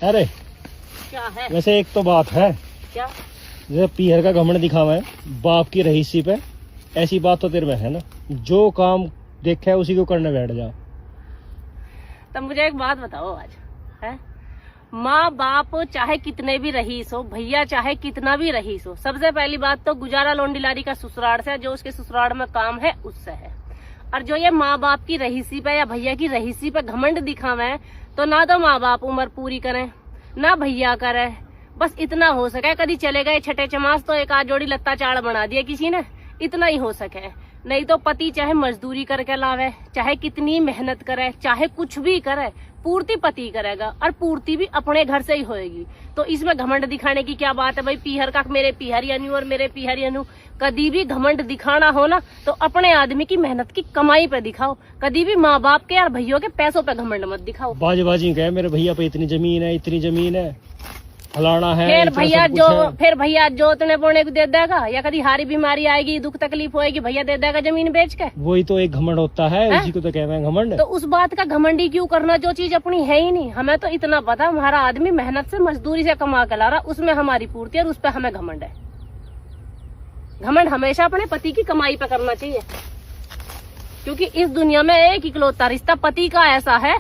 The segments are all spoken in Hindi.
अरे क्या है? वैसे एक तो बात है, क्या? जैसे पीहर का घमंड दिखावा है बाप की रहीसी पे, ऐसी बात तो तेरे में है ना, जो काम देखा है उसी को करने बैठ जा। तब मुझे एक बात बताओ आज, है माँ बाप चाहे कितने भी रहीस हो, भैया चाहे कितना भी रहीस हो, सबसे पहली बात तो गुजारा लोंडी लारी का ससुराल से, जो उसके ससुराल में काम है उससे है। और जो ये माँ बाप की रहीसी पे या भैया की रहीसी पे घमंड दिखावे, तो ना तो माँ बाप उम्र पूरी करें ना भैया करे, बस इतना हो सके कभी चले गए छठे चमास तो एक आध जोड़ी लत्ता चाड़ बना दिया किसी ने, इतना ही हो सके। नहीं तो पति चाहे मजदूरी करके लावे, चाहे कितनी मेहनत करे, चाहे कुछ भी करे, पूर्ति पति करेगा और पूर्ति भी अपने घर से ही होएगी। तो इसमें घमंड दिखाने की क्या बात है भाई? पीहर का मेरे पीहर यानी और मेरे पीहर यानी, कभी भी घमंड दिखाना हो ना तो अपने आदमी की मेहनत की कमाई पे दिखाओ, कभी भी माँ बाप के और भैयों के पैसों पे घमंड मत दिखाओ। बाजी कहे मेरे भैया पे इतनी जमीन है, इतनी जमीन है, फलाना है, फिर भैया जोतने बोने को दे देगा, या कभी हारी बीमारी आएगी, दुख तकलीफ होएगी, भैया दे देगा जमीन बेच के। वही तो एक घमंड होता है, उसी को तो कहते हैं घमंड। तो उस बात का घमंडी क्यों करना जो चीज अपनी है ही नहीं? हमें तो इतना पता हमारा आदमी मेहनत से मजदूरी से कमा के ला रहा, उसमें हमारी पूर्ति और उस पर हमें घमंड है। घमंड हमेशा अपने पति की कमाई पे करना चाहिए, क्योंकि इस दुनिया में एक इकलौता रिश्ता पति का ऐसा है,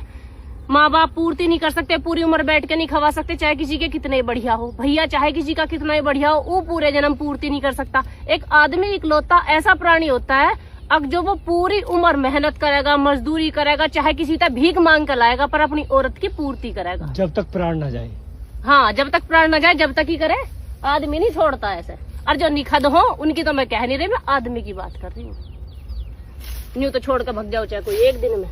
माँ बाप पूर्ति नहीं कर सकते, पूरी उम्र बैठ के नहीं खवा सकते, चाहे किसी के कितने बढ़िया हो, भैया चाहे किसी का कितना ही बढ़िया हो, वो पूरे जन्म पूर्ति नहीं कर सकता। एक आदमी इकलौता ऐसा प्राणी होता है, अब जो वो पूरी उम्र मेहनत करेगा, मजदूरी करेगा, चाहे किसी का भीख मांग कर लाएगा, पर अपनी औरत की पूर्ति करेगा जब तक प्राण न जाए। हाँ, जब तक प्राण न जाए जब तक ही करे, आदमी नहीं छोड़ता ऐसे। और जो निखद हो उनकी तो मैं कह नहीं रही, मैं आदमी की बात कर रही हूँ। यूं तो छोड़ कर भग जाओ चाहे कोई एक दिन में।